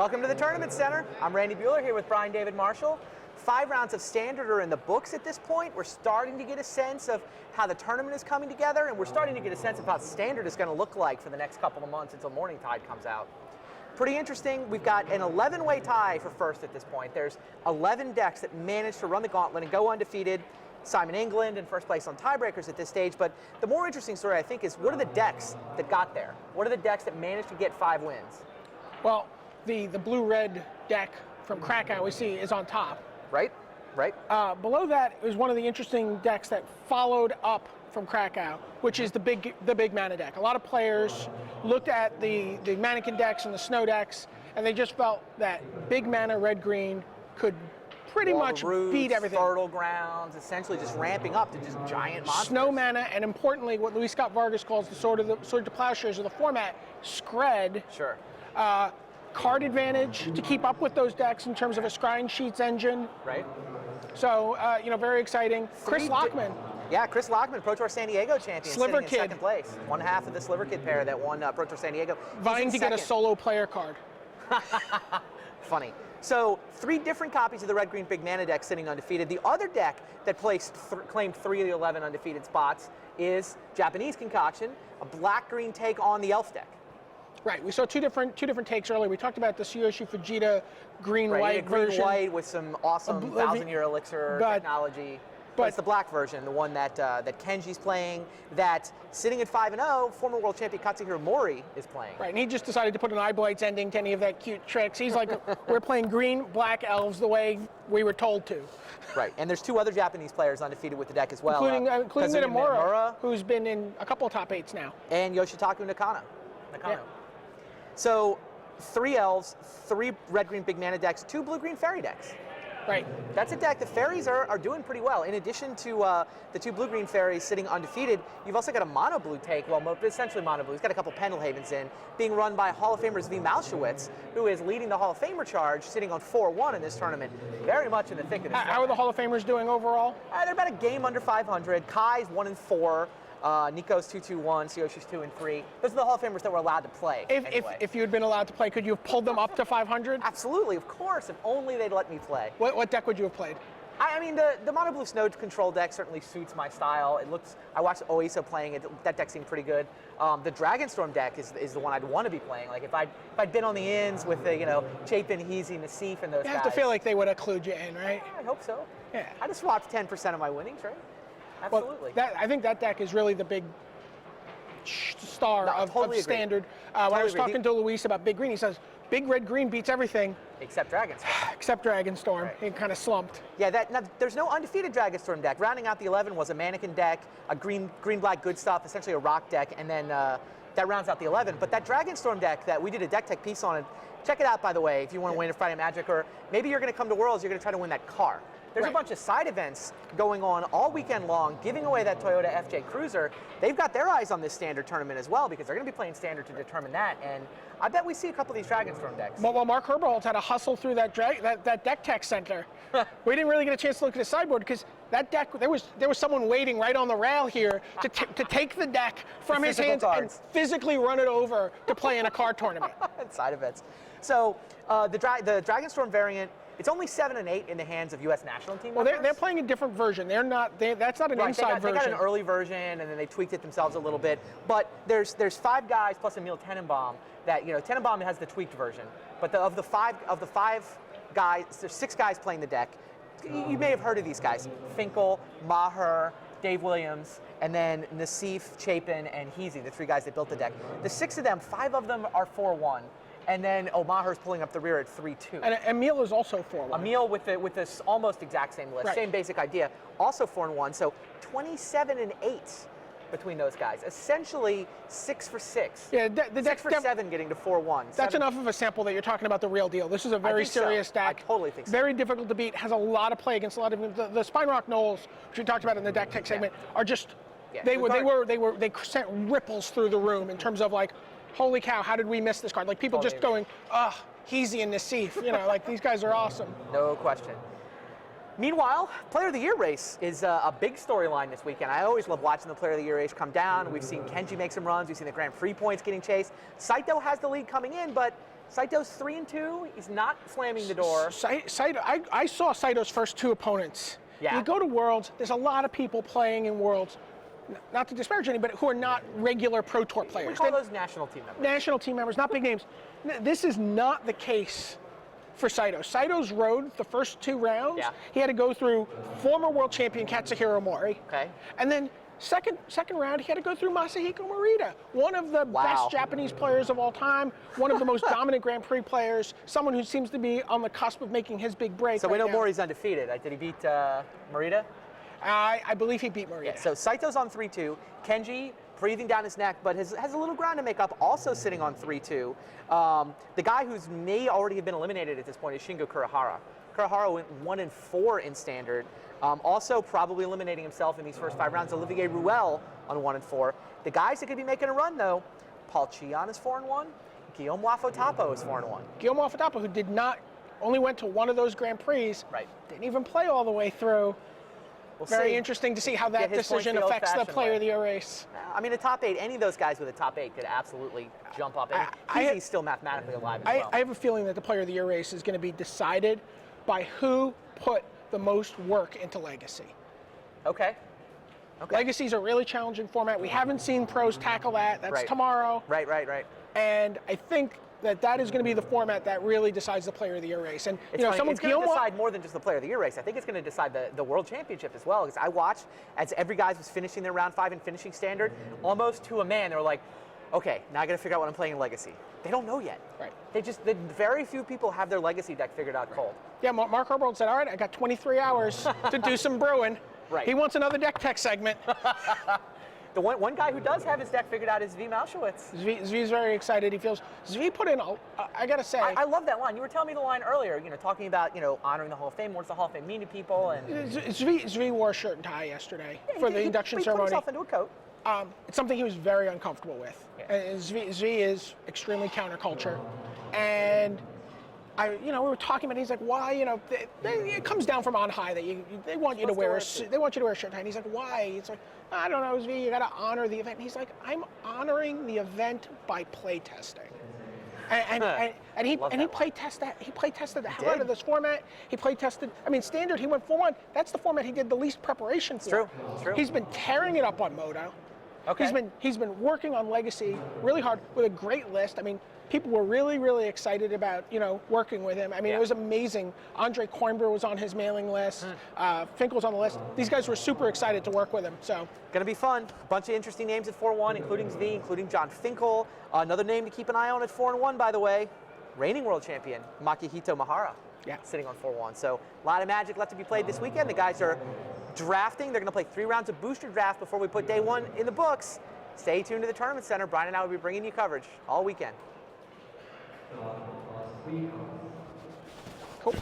Welcome to the Tournament Center. I'm Randy Buehler here with Brian David Marshall. 5 rounds of Standard are in the books at this point. We're starting to get a sense of how the tournament is coming together, and we're starting to get a sense of how Standard is going to look like for the next couple of months until Morningtide comes out. Pretty interesting. We've got an 11-way tie for first at this point. There's 11 decks that managed to run the gauntlet and go undefeated. Simon England in first place on tiebreakers at this stage, but the more interesting story, I think, is what are the decks that got there? What are the decks that managed to get 5 wins? Well, the blue-red deck from Krakow we see is on top. Right. Below that is one of the interesting decks that followed up from Krakow, which is the big mana deck. A lot of players looked at the mannequin decks and the snow decks, and they just felt that big mana red-green could pretty much beat everything. Fertile grounds, essentially just ramping up to just giant monsters. Snow mana, and importantly, what Luis Scott Vargas calls the sword to plowshares of the format, Scred. Sure. Card advantage to keep up with those decks in terms of a scrying sheets engine. Right. So, very exciting. Chris Lockman. Yeah, Chris Lockman, Pro Tour San Diego champion, Sliver sitting in second place. One half of the Sliver Kid pair that won Pro Tour San Diego. Vying to get a solo player card. Funny. So 3 different copies of the red-green big mana deck sitting undefeated. The other deck that claimed 3 of the 11 undefeated spots is Japanese Concoction, a black-green take on the Elf deck. Right. We saw two different takes earlier. We talked about the Tsuyoshi Fujita green-white version. Green-white with some awesome 1,000-year elixir technology. But it's the black version, the one that Kenji's playing, that sitting at 5-0, former world champion Katsuhiro Mori is playing. Right, and he just decided to put an eye blights ending to any of that cute tricks. He's like, we're playing green, black elves the way we were told to. Right, and there's 2 other Japanese players undefeated with the deck as well. Including Minamura, who's been in a couple of top 8s now. And Yoshitaku Nakano. Yeah. So 3 elves, 3 red-green big mana decks, 2 blue-green fairy decks. Right. That's a deck. The fairies are doing pretty well. In addition to the 2 blue-green fairies sitting undefeated, you've also got a mono-blue take, well, essentially mono-blue. He's got a couple Pendelhavens in, being run by Hall of Famer Zvi Malshewitz, who is leading the Hall of Famer charge, sitting on 4-1 in this tournament. Very much in the thick of this. How are the Hall of Famers doing overall? They're about a game under 500. Kai's 1-4. Nico's 2-2-1, Tsuyoshi's 2-3. Those are the Hall of Famers that were allowed to play. If you had been allowed to play, could you have pulled them up to 500? Absolutely, of course, if only they'd let me play. What deck would you have played? I mean, the mono blue snow control deck certainly suits my style. I watched Oiso playing it. That deck seemed pretty good. The Dragonstorm deck is the one I'd want to be playing. Like if I'd been on the ins with the Chapin, Heezy, Nassif, and those guys. You have to feel like they would have clued you in, right? Yeah, I hope so. Yeah. I just swapped 10% of my winnings, right? Absolutely. Well, I think that deck is really the big star of Standard. When I was talking to Luis about Big Green, he says, Big Red Green beats everything. Except Dragonstorm. Except Dragonstorm. Right. He kind of slumped. Yeah, now, there's no undefeated Dragonstorm deck. Rounding out the 11 was a mannequin deck, a green-black good stuff, essentially a rock deck, and then that rounds out the 11. But that Dragonstorm deck that we did a deck tech piece on, check it out, by the way, if you want to win a Friday Magic, or maybe you're going to come to Worlds, you're going to try to win that car. There's a bunch of side events going on all weekend long, giving away that Toyota FJ Cruiser. They've got their eyes on this Standard tournament as well, because they're going to be playing Standard to determine that. And I bet we see a couple of these Dragonstorm decks. Well, Mark Herbold had to hustle through that deck tech center. We didn't really get a chance to look at his sideboard because that deck, there was someone waiting right on the rail here to take the deck from his hands and physically run it over to play in a card tournament. Side events. So the Dragonstorm variant. It's only 7 and 8 in the hands of U.S. national team members. Well, they're playing a different version. They're not. That's not an inside version. They got an early version, and then they tweaked it themselves a little bit. But there's 5 guys plus Emil Tenenbaum that Tenenbaum has the tweaked version. But of the five guys, there's 6 guys playing the deck. You may have heard of these guys: Finkel, Maher, Dave Williams, and then Nassif, Chapin, and Heezy, the 3 guys that built the deck. The 6 of them, 5 of them are 4-1. And then Maher's pulling up the rear at 3-2. And Emil is also 4-1. Emil with this almost exact same list, same basic idea, also 4-1. So 27 and 8 between those guys. Essentially 6 for 6. Yeah, the 6 for 7 getting to 4-1. That's enough of a sample that you're talking about the real deal. This is a very serious deck. I totally think so. Very difficult to beat. Has a lot of play against a lot of the Spine Rock Knolls, which we talked about in the deck tech segment, are just they sent ripples through the room in terms of like, holy cow, how did we miss this card? Like people just going, Heezy and Nassif, like these guys are awesome. No question. Meanwhile, Player of the Year race is a big storyline this weekend. I always love watching the Player of the Year race come down. We've seen Kenji make some runs. We've seen the Grand Prix points getting chased. Saito has the lead coming in, but Saito's 3-2. He's not slamming the door. Saito, I saw Saito's first 2 opponents. Yeah. You go to Worlds, there's a lot of people playing in Worlds, not to disparage anybody, who are not regular Pro Tour players. We call those national team members. National team members, not big names. This is not the case for Saito. Saito's rode the first 2 rounds. Yeah. He had to go through former world champion Katsuhiro Mori. Okay. And then second round, he had to go through Masahiko Morita, one of the best Japanese players of all time, one of the most dominant Grand Prix players, someone who seems to be on the cusp of making his big break. So we know now. Mori's undefeated. Did he beat Morita? I believe he beat Morita. Yeah, so Saito's on 3-2. Kenji breathing down his neck, but has a little ground to make up, also sitting on 3-2. The guy who's may already have been eliminated at this point is Shingo Kurihara. Kurihara went 1-4 in standard. Also probably eliminating himself in these first 5 rounds. Olivier Ruel on 1-4. The guys that could be making a run though, Paul Chion is 4-1. Guillaume Wafotapo is 4-1. Guillaume Wafotapo, who did not, only went to one of those Grand Prix, Right. didn't even play all the way through. We'll Very see. interesting to see how that Get his points decision the affects the old-fashioned player way. of the year race. I mean, a top 8, any of those guys with a top 8 could absolutely jump up. And he's still mathematically alive as well. I have a feeling that the player of the year race is going to be decided by who put the most work into Legacy. Okay. Legacy is a really challenging format. We haven't seen pros tackle that. That's Right. tomorrow. Right. And I think that is going to be the format that really decides the player of the year race. And It's you know, funny, someone it's going to decide more than just the player of the year race. I think it's going to decide the world championship as well. Because I watched as every guy was finishing their round 5 and finishing standard, almost to a man. They were like, okay, now I got to figure out what I'm playing in Legacy. They don't know yet. Right. Very few people have their Legacy deck figured out cold. Yeah, Mark Herbold said, all right, I got 23 hours to do some brewing. Right. He wants another deck tech segment. The one guy who does have his deck figured out is Zvi Malshowitz. Zvi's very excited. He feels Zvi put in. I gotta say, I love that line. You were telling me the line earlier. talking about honoring the Hall of Fame. What's the Hall of Fame mean to people? And Zvi wore a shirt and tie yesterday for the induction he ceremony. Put himself into a coat. It's something he was very uncomfortable with. Yeah. And Zvi is extremely counterculture, and we were talking about it. He's like, why? It comes down from on high that they want you to wear they want you to wear a shirt tie. And he's like, why? It's like, I don't know, Zvi. You got to honor the event. And he's like, I'm honoring the event by play testing. And he play tested the hell out of this format. He play tested. I mean, standard. He went 4-1. That's the format he did the least preparation for. It's true. He's been tearing it up on Moto. Okay. He's been working on Legacy really hard with a great list. I mean, people were really, really excited about working with him. I mean, It was amazing. Andre Coimbra was on his mailing list. Finkel's on the list. These guys were super excited to work with him. So Gonna be fun. A bunch of interesting names at 4-1, including Zvi, including John Finkel. Another name to keep an eye on at 4-1, by the way, reigning world champion Makihito Mahara. Yeah. Sitting on 4-1. So a lot of Magic left to be played this weekend. The guys are drafting. They're going to play 3 rounds of booster draft before we put day 1 in the books. Stay tuned to the Tournament Center. Brian and I will be bringing you coverage all weekend. cool.